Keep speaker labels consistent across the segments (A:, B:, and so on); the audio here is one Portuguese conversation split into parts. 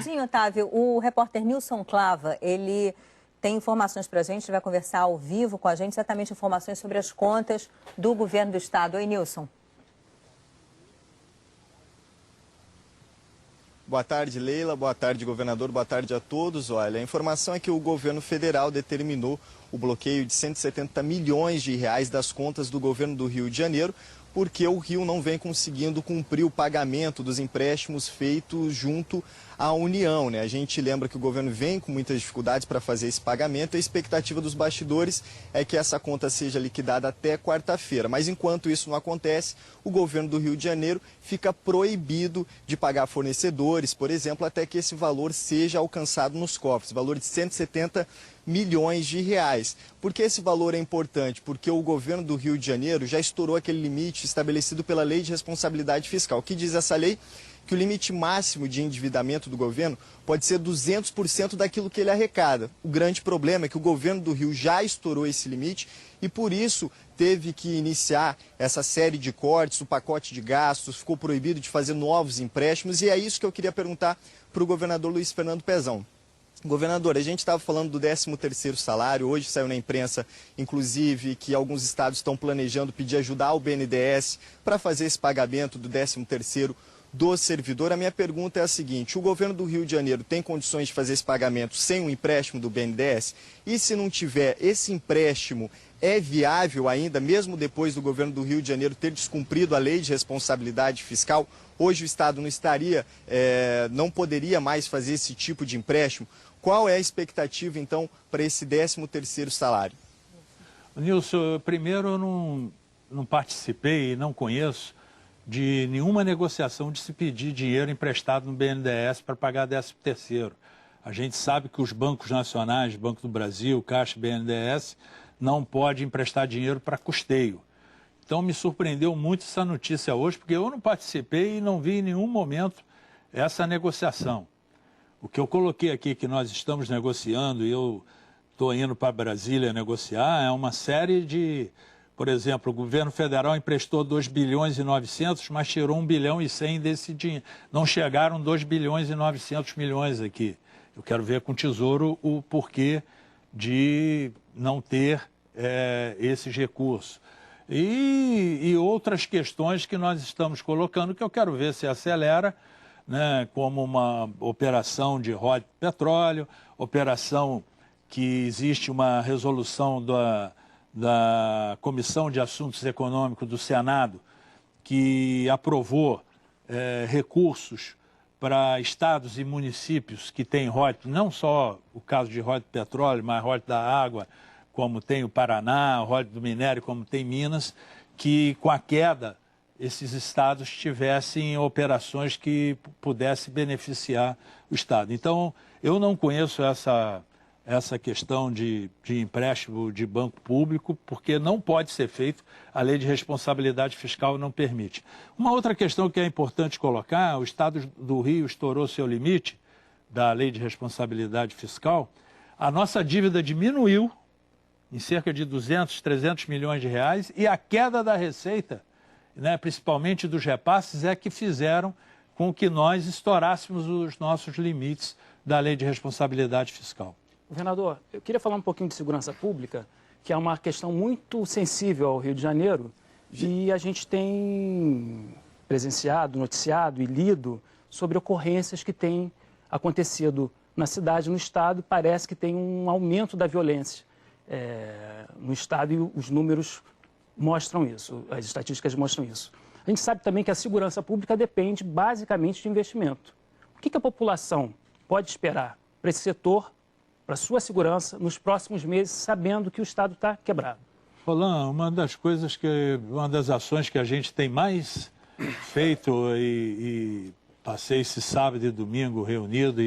A: Rapidinho, Otávio, o repórter Nilson Clava, ele tem informações para a gente, vai conversar ao vivo com a gente, exatamente informações sobre as contas do governo do estado. Oi, Nilson.
B: Boa tarde, Leila. Boa tarde, governador. Boa tarde a todos. Olha, a informação é que o governo federal determinou o bloqueio de 170 milhões de reais das contas do governo do Rio de Janeiro, porque o Rio não vem conseguindo cumprir o pagamento dos empréstimos feitos junto à União, né? A gente lembra que o governo vem com muitas dificuldades para fazer esse pagamento. A expectativa dos bastidores é que essa conta seja liquidada até quarta-feira. Mas enquanto isso não acontece, o governo do Rio de Janeiro fica proibido de pagar fornecedores, por exemplo, até que esse valor seja alcançado nos cofres, valor de 170 milhões de reais. Por que esse valor é importante? Porque o governo do Rio de Janeiro já estourou aquele limite estabelecido pela Lei de Responsabilidade Fiscal. O que diz essa lei? Que o limite máximo de endividamento do governo pode ser 200% daquilo que ele arrecada. O grande problema é que o governo do Rio já estourou esse limite e, por isso, teve que iniciar essa série de cortes, o pacote de gastos, ficou proibido de fazer novos empréstimos. E é isso que eu queria perguntar para o governador Luiz Fernando Pezão. Governador, a gente estava falando do 13º salário, hoje saiu na imprensa, inclusive, que alguns estados estão planejando pedir ajuda ao BNDES para fazer esse pagamento do 13º do servidor. A minha pergunta é a seguinte: o governo do Rio de Janeiro tem condições de fazer esse pagamento sem um empréstimo do BNDES? E se não tiver, esse empréstimo é viável ainda, mesmo depois do governo do Rio de Janeiro ter descumprido a lei de responsabilidade fiscal? Hoje o Estado não poderia mais fazer esse tipo de empréstimo. Qual é a expectativa, então, para esse 13º salário?
C: Nilson, primeiro eu não participei e não conheço de nenhuma negociação de se pedir dinheiro emprestado no BNDES para pagar 13º. A gente sabe que os bancos nacionais, Banco do Brasil, Caixa e BNDES, não podem emprestar dinheiro para custeio. Então me surpreendeu muito essa notícia hoje, porque eu não participei e não vi em nenhum momento essa negociação. O que eu coloquei aqui que nós estamos negociando e eu estou indo para Brasília negociar é uma série de... Por exemplo, o governo federal emprestou 2 bilhões e 900, mas tirou 1 bilhão e 100 desse dinheiro. Não chegaram 2 bilhões e 900 milhões aqui. Eu quero ver com o Tesouro o porquê de não ter esses recursos. E outras questões que nós estamos colocando que eu quero ver se acelera, né, como uma operação de roda de petróleo, operação que existe uma resolução da Comissão de Assuntos Econômicos do Senado, que aprovou recursos para estados e municípios que têm royalties, não só o caso de royalties de petróleo, mas royalties da água, como tem o Paraná, royalties do minério, como tem Minas, que com a queda esses estados tivessem operações que pudessem beneficiar o estado. Então, eu não conheço essa questão de empréstimo de banco público, porque não pode ser feito, a lei de responsabilidade fiscal não permite. Uma outra questão que é importante colocar, o estado do Rio estourou seu limite da lei de responsabilidade fiscal, a nossa dívida diminuiu em cerca de 200, 300 milhões de reais e a queda da receita, né, principalmente dos repasses, é que fizeram com que nós estourássemos os nossos limites da lei de responsabilidade fiscal.
D: Governador, eu queria falar um pouquinho de segurança pública, que é uma questão muito sensível ao Rio de Janeiro, e a gente tem presenciado, noticiado e lido sobre ocorrências que têm acontecido na cidade, no estado. Parece que tem um aumento da violência no estado e os números mostram isso, as estatísticas mostram isso. A gente sabe também que a segurança pública depende basicamente de investimento. O que a população pode esperar para esse setor, para a sua segurança, nos próximos meses, sabendo que o Estado está quebrado?
C: Roland, uma das ações que a gente tem mais feito e passei esse sábado e domingo reunido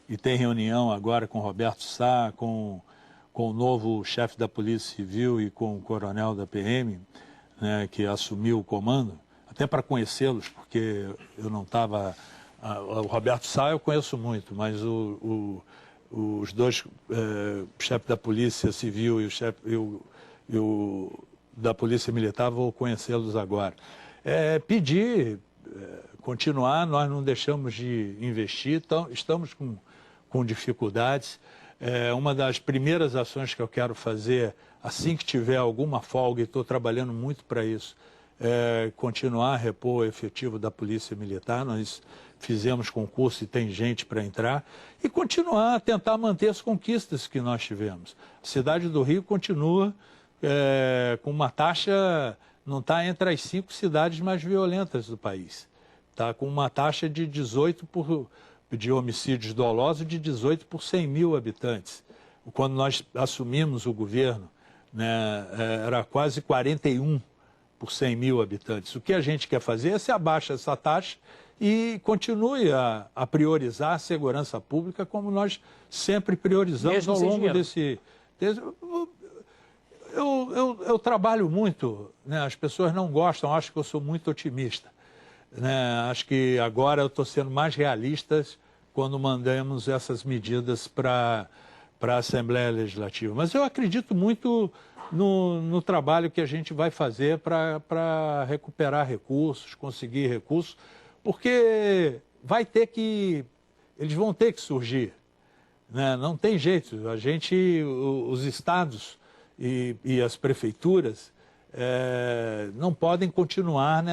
C: e tem reunião agora com o Roberto Sá, com o novo chefe da Polícia Civil e com o coronel da PM, né, que assumiu o comando, até para conhecê-los, porque eu não estava... O Roberto Sá eu conheço muito, mas os dois chefes da Polícia Civil e o da Polícia Militar, vou conhecê-los agora. Pedir continuar, nós não deixamos de investir, então, estamos com dificuldades. Uma das primeiras ações que eu quero fazer, assim que tiver alguma folga, e estou trabalhando muito para isso, é continuar a repor o efetivo da Polícia Militar. Nós fizemos concurso e tem gente para entrar, e continuar a tentar manter as conquistas que nós tivemos. A cidade do Rio continua com uma taxa, não está entre as 5 cidades mais violentas do país. Está com uma taxa de 18 de homicídios dolosos de 18 por 100 mil habitantes. Quando nós assumimos o governo, né, era quase 41 por 100 mil habitantes. O que a gente quer fazer é se abaixa essa taxa e continue a priorizar a segurança pública como nós sempre priorizamos ao longo desse... Eu trabalho muito, né? As pessoas não gostam, acham que eu sou muito otimista. Né? Acho que agora eu estou sendo mais realista quando mandamos essas medidas para a Assembleia Legislativa. Mas eu acredito muito no trabalho que a gente vai fazer para recuperar recursos, conseguir recursos, porque eles vão ter que surgir. Né? Não tem jeito. Os estados e as prefeituras não podem continuar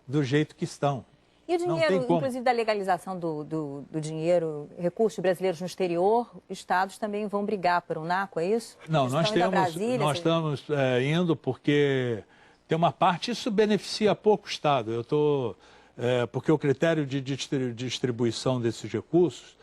C: do jeito que estão.
A: E o dinheiro, inclusive da legalização do dinheiro, recursos brasileiros no exterior, estados também vão brigar por um naco, é isso?
C: Não, nós estamos indo porque tem uma parte, isso beneficia pouco o estado. Porque o critério de distribuição desses recursos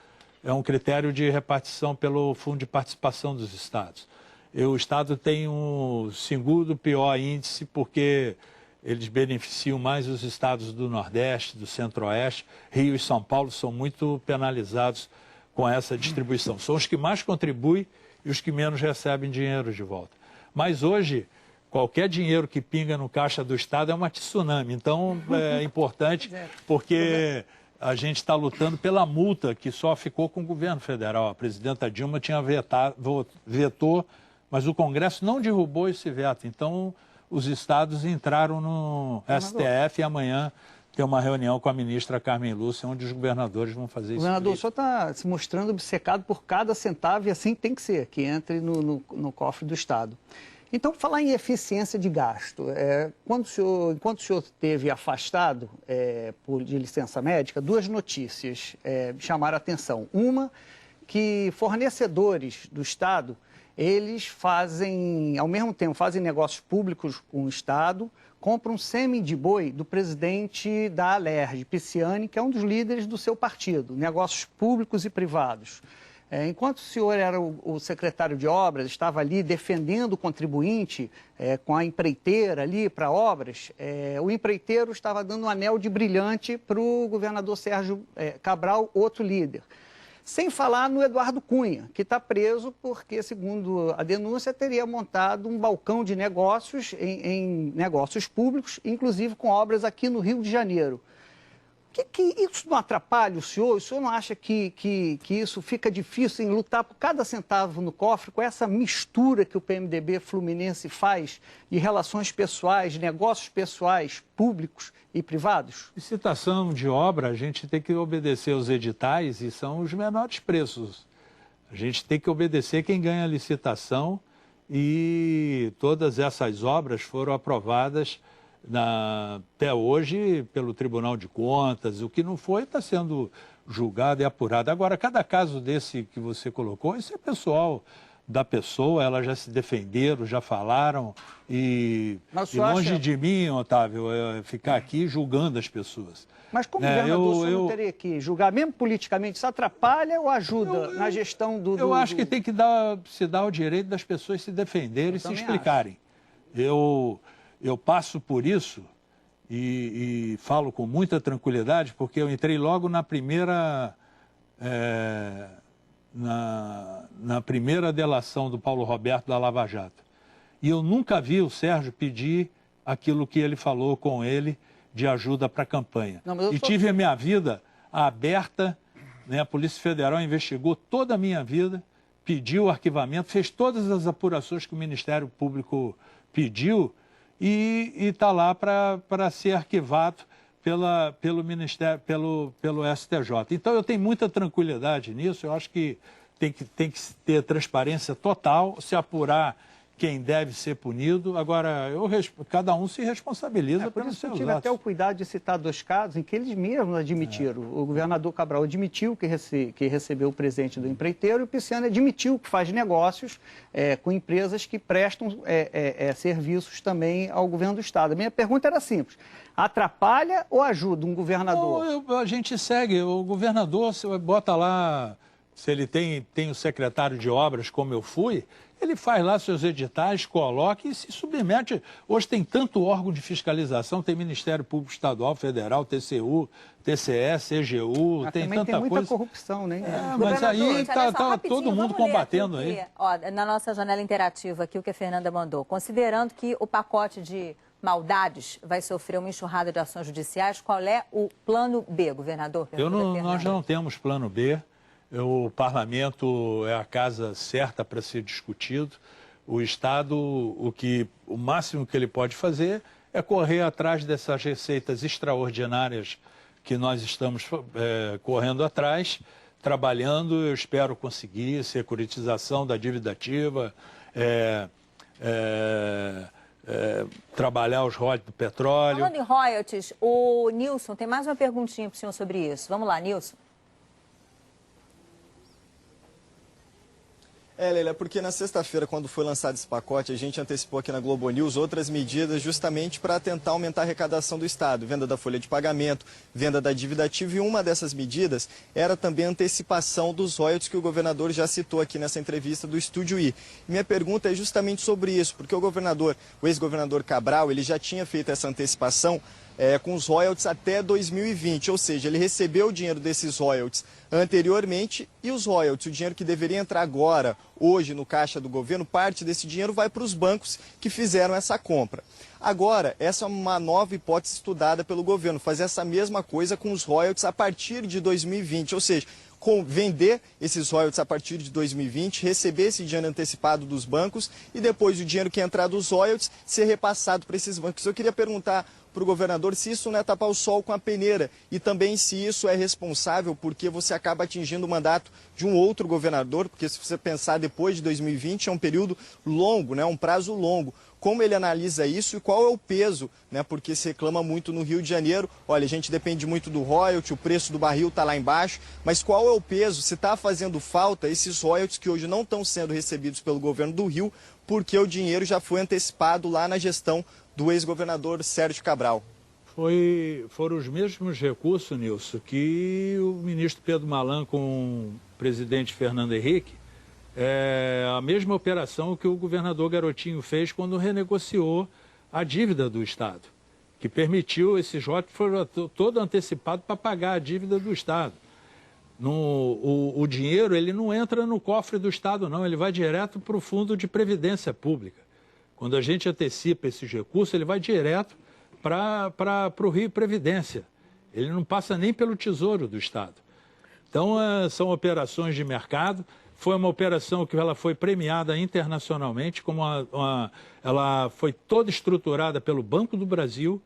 C: é um critério de repartição pelo Fundo de Participação dos Estados. O estado tem o segundo pior índice porque eles beneficiam mais os estados do Nordeste, do Centro-Oeste. Rio e São Paulo são muito penalizados com essa distribuição. São os que mais contribuem e os que menos recebem dinheiro de volta. Mas hoje, qualquer dinheiro que pinga no caixa do estado é uma tsunami. Então, é importante porque a gente está lutando pela multa que só ficou com o governo federal. A presidenta Dilma tinha vetou, mas o Congresso não derrubou esse veto. Então, os estados entraram no STF e amanhã tem uma reunião com a ministra Carmen Lúcia, onde os governadores vão fazer isso.
E: Governador, o senhor está se mostrando obcecado por cada centavo e assim tem que ser, que entre no cofre do Estado. Então, falar em eficiência de gasto, enquanto o senhor esteve afastado de licença médica, 2 notícias chamaram a atenção. Uma, que fornecedores do Estado, eles ao mesmo tempo, fazem negócios públicos com o Estado, compram sêmen de boi do presidente da Alerj, Pisciani, que é um dos líderes do seu partido, negócios públicos e privados. Enquanto o senhor era o secretário de obras, estava ali defendendo o contribuinte com a empreiteira ali para obras, o empreiteiro estava dando um anel de brilhante para o governador Sérgio Cabral, outro líder. Sem falar no Eduardo Cunha, que está preso porque, segundo a denúncia, teria montado um balcão de negócios em negócios públicos, inclusive com obras aqui no Rio de Janeiro. Que isso não atrapalha o senhor? O senhor não acha que isso fica difícil em lutar por cada centavo no cofre com essa mistura que o PMDB Fluminense faz de relações pessoais, de negócios pessoais, públicos e privados?
C: Licitação de obra, a gente tem que obedecer os editais e são os menores preços. A gente tem que obedecer quem ganha a licitação e todas essas obras foram aprovadas até hoje pelo Tribunal de Contas. O que não foi está sendo julgado e apurado. Agora, cada caso desse que você colocou, isso é pessoal da pessoa, elas já se defenderam, já falaram e longe de mim, Otávio, ficar aqui julgando as pessoas.
E: Mas como governador, o senhor não teria que julgar, mesmo politicamente, isso atrapalha ou ajuda na gestão do...
C: Eu acho que tem que se dar o direito das pessoas se defenderem e se explicarem. Eu passo por isso e falo com muita tranquilidade, porque eu entrei logo na primeira delação do Paulo Roberto da Lava Jato. E eu nunca vi o Sérgio pedir aquilo que ele falou com ele de ajuda para a campanha. Tive a minha vida aberta, né? A Polícia Federal investigou toda a minha vida, pediu o arquivamento, fez todas as apurações que o Ministério Público pediu, e está lá para ser arquivado pelo Ministério, pelo STJ. Então, eu tenho muita tranquilidade nisso. Eu acho que tem que ter transparência total, se apurar quem deve ser punido. Agora, cada um se responsabiliza pelos seus atos.
E: Eu tive até o cuidado de citar 2 casos em que eles mesmos admitiram. O governador Cabral admitiu que recebeu o presente do empreiteiro e o Pisciani admitiu que faz negócios com empresas que prestam serviços também ao governo do Estado. A minha pergunta era simples. Atrapalha ou ajuda um governador?
C: A gente segue. O governador, você bota lá, se ele tem o secretário de obras, como eu fui, ele faz lá seus editais, coloca e se submete. Hoje tem tanto órgão de fiscalização, tem Ministério Público Estadual, Federal, TCU, TCE, CGU, tem tanta
E: tem muita
C: coisa.
E: corrupção, né?
C: Mas aí está todo mundo combatendo aí.
A: Ó, na nossa janela interativa aqui, o que a Fernanda mandou. Considerando que o pacote de maldades vai sofrer uma enxurrada de ações judiciais, qual é o plano B, governador?
C: Nós não temos plano B. O parlamento é a casa certa para ser discutido. O Estado, o máximo que ele pode fazer é correr atrás dessas receitas extraordinárias que nós estamos correndo atrás, trabalhando. Eu espero conseguir securitização da dívida ativa, trabalhar os royalties do petróleo.
A: Falando em royalties, o Nilson tem mais uma perguntinha para o senhor sobre isso. Vamos lá, Nilson.
B: Leila, porque na sexta-feira, quando foi lançado esse pacote, a gente antecipou aqui na Globo News outras medidas justamente para tentar aumentar a arrecadação do Estado. Venda da folha de pagamento, venda da dívida ativa, e uma dessas medidas era também a antecipação dos royalties que o governador já citou aqui nessa entrevista do Estúdio I. Minha pergunta é justamente sobre isso, porque o ex-governador Cabral, ele já tinha feito essa antecipação com os royalties até 2020, ou seja, ele recebeu o dinheiro desses royalties anteriormente e os royalties, o dinheiro que deveria entrar agora, hoje, no caixa do governo, parte desse dinheiro vai para os bancos que fizeram essa compra. Agora, essa é uma nova hipótese estudada pelo governo, fazer essa mesma coisa com os royalties a partir de 2020, ou seja, vender esses royalties a partir de 2020, receber esse dinheiro antecipado dos bancos e depois o dinheiro que entrar dos royalties ser repassado para esses bancos. Eu queria perguntar para o governador se isso não é tapar o sol com a peneira e também se isso é responsável porque você acaba atingindo o mandato de um outro governador, porque se você pensar depois de 2020 é um período longo, né, um prazo longo. Como ele analisa isso e qual é o peso, né? Porque se reclama muito no Rio de Janeiro, olha, a gente depende muito do royalty, o preço do barril está lá embaixo, mas qual é o peso, se está fazendo falta esses royalties que hoje não estão sendo recebidos pelo governo do Rio, porque o dinheiro já foi antecipado lá na gestão do ex-governador Sérgio Cabral?
C: Foram os mesmos recursos, Nilson, que o ministro Pedro Malan com o presidente Fernando Henrique, a mesma operação que o governador Garotinho fez quando renegociou a dívida do Estado, que permitiu esses royalties foram todo antecipado para pagar a dívida do Estado. O dinheiro ele não entra no cofre do Estado, não, ele vai direto para o Fundo de Previdência Pública. Quando a gente antecipa esses recursos, ele vai direto para o Rio Previdência. Ele não passa nem pelo Tesouro do Estado. Então, são operações de mercado. Foi uma operação que ela foi premiada internacionalmente, como ela foi toda estruturada pelo Banco do Brasil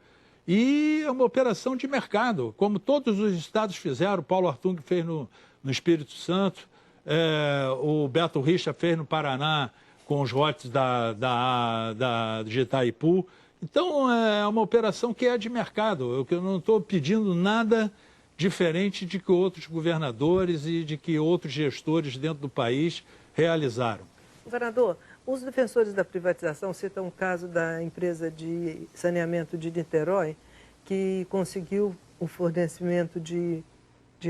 C: e é uma operação de mercado, como todos os estados fizeram. O Paulo Artung fez no Espírito Santo, o Beto Richa fez no Paraná com os royalties de Itaipu. Então, é uma operação que é de mercado. Eu não estou pedindo nada diferente de que outros governadores e de que outros gestores dentro do país realizaram.
F: Governador, os defensores da privatização citam o caso da empresa de saneamento de Niterói, que conseguiu o fornecimento de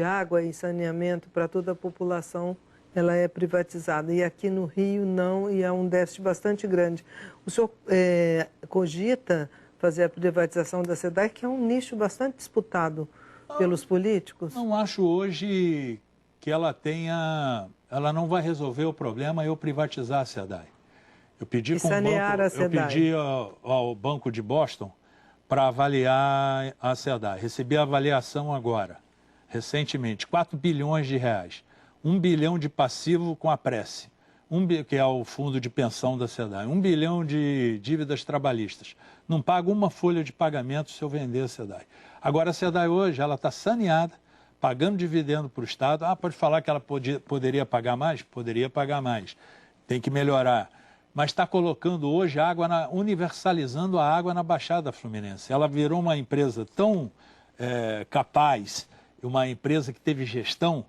F: água e saneamento para toda a população, ela é privatizada. E aqui no Rio não, e há um déficit bastante grande. O senhor cogita fazer a privatização da SEDAI, que é um nicho bastante disputado pelos políticos?
C: Não acho hoje que ela não vai resolver o problema eu privatizar a SEDAI. Eu pedi ao Banco de Boston para avaliar a SEDAI. Recebi a avaliação agora, recentemente, 4 bilhões de reais. 1 bilhão de passivo com a prece. que é o fundo de pensão da SEDAI, 1 bilhão de dívidas trabalhistas. Não paga uma folha de pagamento se eu vender a SEDAI. Agora, a SEDAI hoje, ela está saneada, pagando dividendo para o Estado. Pode falar que ela poderia pagar mais? Poderia pagar mais. Tem que melhorar. Mas está colocando hoje universalizando a água na Baixada Fluminense. Ela virou uma empresa tão capaz, uma empresa que teve gestão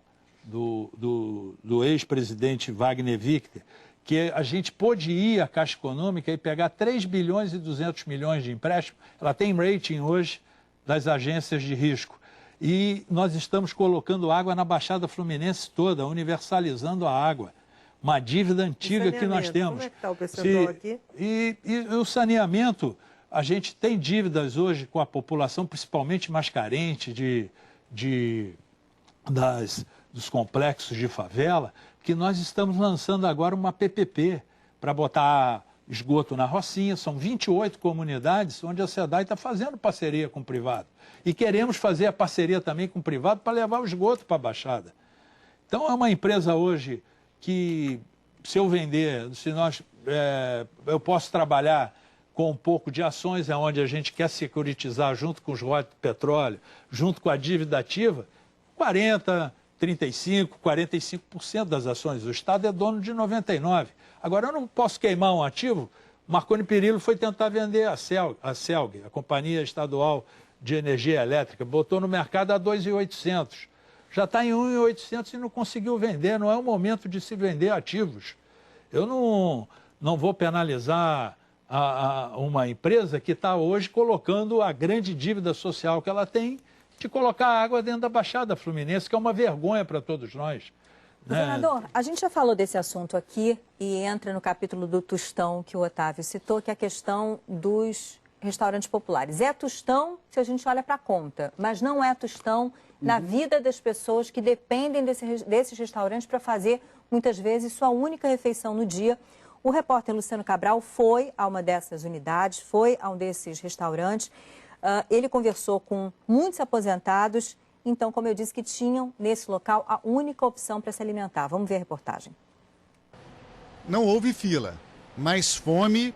C: do ex-presidente Wagner Victor, que a gente pôde ir à Caixa Econômica e pegar 3 bilhões e 200 milhões de empréstimo. Ela tem rating hoje das agências de risco. E nós estamos colocando água na Baixada Fluminense toda, universalizando a água. Uma dívida antiga que nós temos.
F: Como é que está o percentual aqui?
C: E o saneamento, a gente tem dívidas hoje com a população, principalmente mais carente dos complexos de favela, que nós estamos lançando agora uma PPP para botar esgoto na Rocinha. São 28 comunidades onde a SEDAI está fazendo parceria com o privado. E queremos fazer a parceria também com o privado para levar o esgoto para a Baixada. Então, é uma empresa hoje que, se eu vender, eu posso trabalhar com um pouco de ações, onde a gente quer securitizar junto com os royalties de petróleo, junto com a dívida ativa, 40%, 35%, 45% das ações. O Estado é dono de 99%. Agora, eu não posso queimar um ativo. Marconi Perillo foi tentar vender a CELG, a Companhia Estadual de Energia Elétrica, botou no mercado a 2.800. Já está em 1.800 e não conseguiu vender. Não é o momento de se vender ativos. Eu não vou penalizar uma empresa que está hoje colocando a grande dívida social que ela tem de colocar água dentro da Baixada Fluminense, que é uma vergonha para todos nós.
A: Governador, a gente já falou desse assunto aqui e entra no capítulo do tostão que o Otávio citou, que é a questão dos restaurantes populares. É tostão se a gente olha para a conta, mas não é tostão na vida das pessoas que dependem desses restaurantes para fazer, muitas vezes, sua única refeição no dia. O repórter Luciano Cabral foi a uma dessas unidades, foi a um desses restaurantes. Ele conversou com muitos aposentados, então, como eu disse, que tinham nesse local a única opção para se alimentar. Vamos ver a reportagem.
G: Não houve fila, mas fome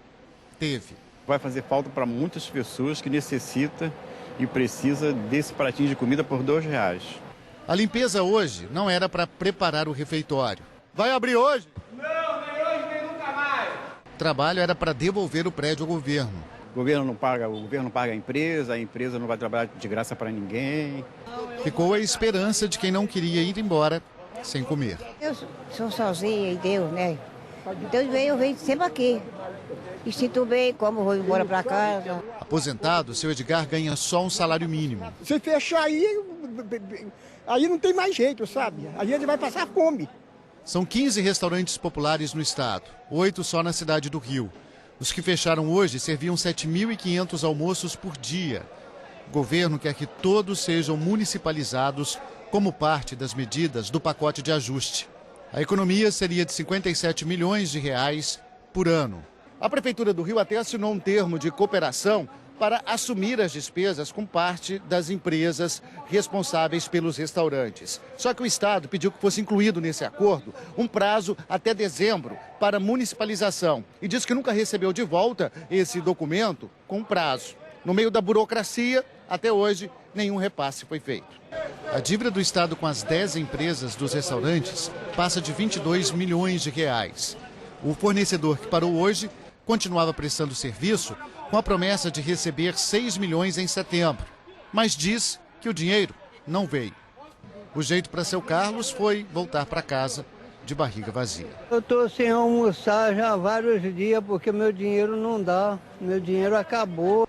G: teve.
H: Vai fazer falta para muitas pessoas que necessitam e precisa desse pratinho de comida por R$2.
G: A limpeza hoje não era para preparar o refeitório. Vai abrir hoje?
I: Não, nem hoje, nem nunca mais.
G: O trabalho era para devolver o prédio ao governo.
H: O governo não paga a empresa não vai trabalhar de graça para ninguém.
G: Ficou a esperança de quem não queria ir embora sem comer.
J: Eu sou sozinha e Deus, né? Deus veio, eu venho sempre aqui. E sinto bem, como vou embora para casa.
G: Aposentado, seu Edgar ganha só um salário mínimo.
K: Se fechar aí não tem mais jeito, sabe? A gente vai passar fome.
G: São 15 restaurantes populares no estado, 8 só na cidade do Rio. Os que fecharam hoje serviam 7.500 almoços por dia. O governo quer que todos sejam municipalizados como parte das medidas do pacote de ajuste. A economia seria de 57 milhões de reais por ano. A Prefeitura do Rio até assinou um termo de cooperação para assumir as despesas com parte das empresas responsáveis pelos restaurantes. Só que o Estado pediu que fosse incluído nesse acordo um prazo até dezembro para municipalização e disse que nunca recebeu de volta esse documento com prazo. No meio da burocracia, até hoje, nenhum repasse foi feito. A dívida do Estado com as 10 empresas dos restaurantes passa de 22 milhões de reais. O fornecedor que parou hoje continuava prestando serviço com a promessa de receber 6 milhões em setembro, mas diz que o dinheiro não veio. O jeito para seu Carlos foi voltar para casa de barriga vazia.
L: Eu estou sem almoçar já há vários dias porque meu dinheiro não dá, meu dinheiro acabou.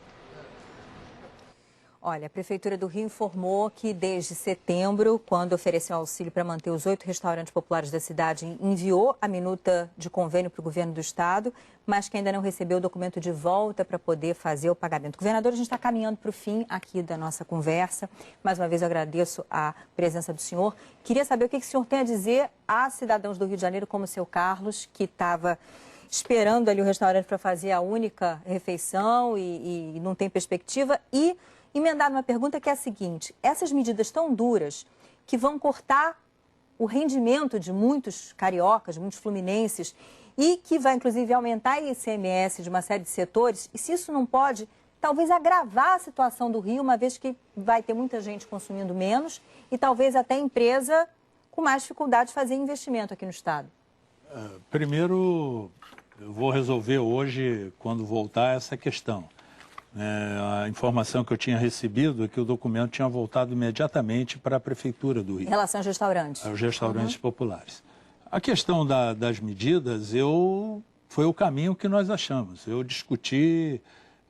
A: Olha, a Prefeitura do Rio informou que desde setembro, quando ofereceu auxílio para manter os 8 restaurantes populares da cidade, enviou a minuta de convênio para o governo do estado, mas que ainda não recebeu o documento de volta para poder fazer o pagamento. Governador, a gente está caminhando para o fim aqui da nossa conversa. Mais uma vez eu agradeço a presença do senhor. Queria saber o que o senhor tem a dizer a cidadãos do Rio de Janeiro, como o seu Carlos, que estava esperando ali o restaurante para fazer a única refeição e não tem perspectiva, e emendar uma pergunta que é a seguinte: essas medidas tão duras que vão cortar o rendimento de muitos cariocas, de muitos fluminenses, e que vai, inclusive, aumentar o ICMS de uma série de setores, e se isso não pode, talvez agravar a situação do Rio, uma vez que vai ter muita gente consumindo menos e talvez até empresa com mais dificuldade de fazer investimento aqui no Estado?
C: Primeiro, eu vou resolver hoje, quando voltar, essa questão. A informação que eu tinha recebido é que o documento tinha voltado imediatamente para a Prefeitura do Rio.
A: Em relação aos restaurantes?
C: Aos restaurantes populares. A questão das medidas foi o caminho que nós achamos. Eu discuti,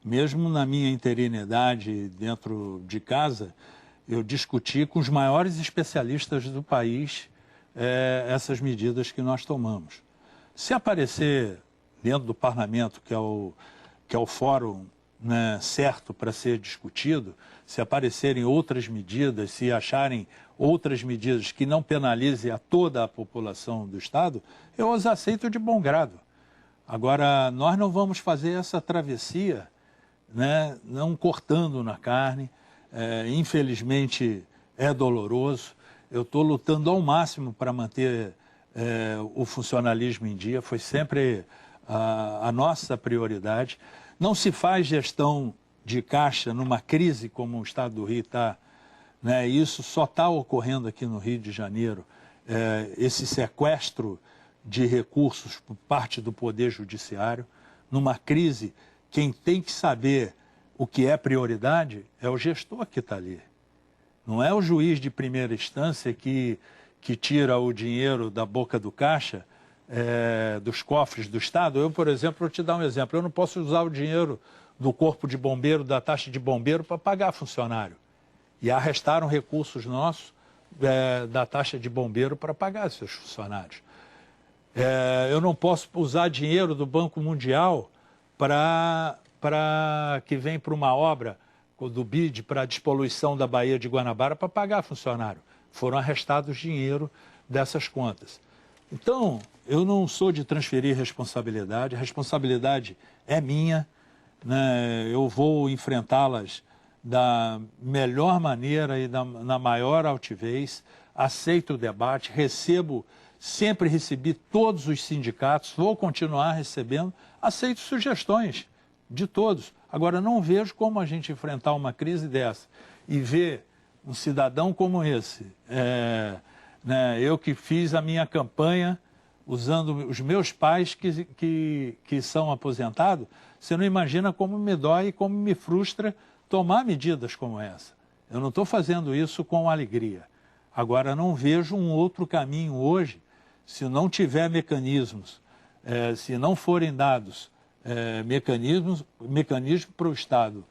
C: mesmo na minha interinidade dentro de casa, eu discuti com os maiores especialistas do país essas medidas que nós tomamos. Se aparecer dentro do parlamento, que é o fórum, né, certo para ser discutido, se aparecerem outras medidas, se acharem outras medidas que não penalizem a toda a população do Estado, eu as aceito de bom grado. Agora, nós não vamos fazer essa travessia, né, não cortando na carne. Infelizmente, é doloroso. Eu estou lutando ao máximo para manter o funcionalismo em dia, foi sempre a nossa prioridade. Não se faz gestão de caixa numa crise como o Estado do Rio está, né? Isso só está ocorrendo aqui no Rio de Janeiro, esse sequestro de recursos por parte do Poder Judiciário. Numa crise, quem tem que saber o que é prioridade é o gestor que está ali. Não é o juiz de primeira instância que tira o dinheiro da boca do caixa, dos cofres do Estado. Eu, por exemplo, vou te dar um exemplo. Eu não posso usar o dinheiro do corpo de bombeiro, da taxa de bombeiro, para pagar funcionário. E arrestaram recursos nossos da taxa de bombeiro para pagar seus funcionários. Eu não posso usar dinheiro do Banco Mundial que vem para uma obra do BID para a despoluição da Baía de Guanabara para pagar funcionário. Foram arrestados dinheiro dessas contas. Então, eu não sou de transferir responsabilidade, a responsabilidade é minha, né? Eu vou enfrentá-las da melhor maneira e na maior altivez, aceito o debate, sempre recebi todos os sindicatos, vou continuar recebendo, aceito sugestões de todos. Agora, não vejo como a gente enfrentar uma crise dessa e ver um cidadão como esse, né, eu que fiz a minha campanha usando os meus pais que são aposentados, você não imagina como me dói e como me frustra tomar medidas como essa. Eu não estou fazendo isso com alegria. Agora, não vejo um outro caminho hoje, se não tiver mecanismos, se não forem dados mecanismos para o Estado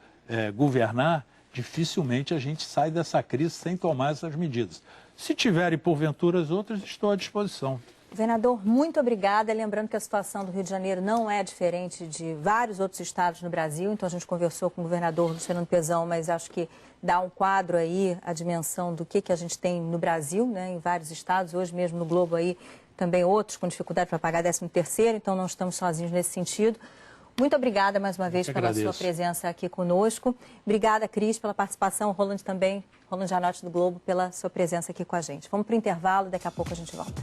C: governar, dificilmente a gente sai dessa crise sem tomar essas medidas. Se tiverem, porventura, as outras, estou à disposição.
A: Governador, muito obrigada. Lembrando que a situação do Rio de Janeiro não é diferente de vários outros estados no Brasil. Então, a gente conversou com o governador Luiz Fernando Pezão, mas acho que dá um quadro aí, a dimensão do que a gente tem no Brasil, né, em vários estados. Hoje mesmo no Globo aí, também outros com dificuldade para pagar 13º, então não estamos sozinhos nesse sentido. Muito obrigada mais uma vez pela sua presença aqui conosco. Obrigada, Cris, pela participação. Roland também, Roland Janotti do Globo, pela sua presença aqui com a gente. Vamos para o intervalo, daqui a pouco a gente volta.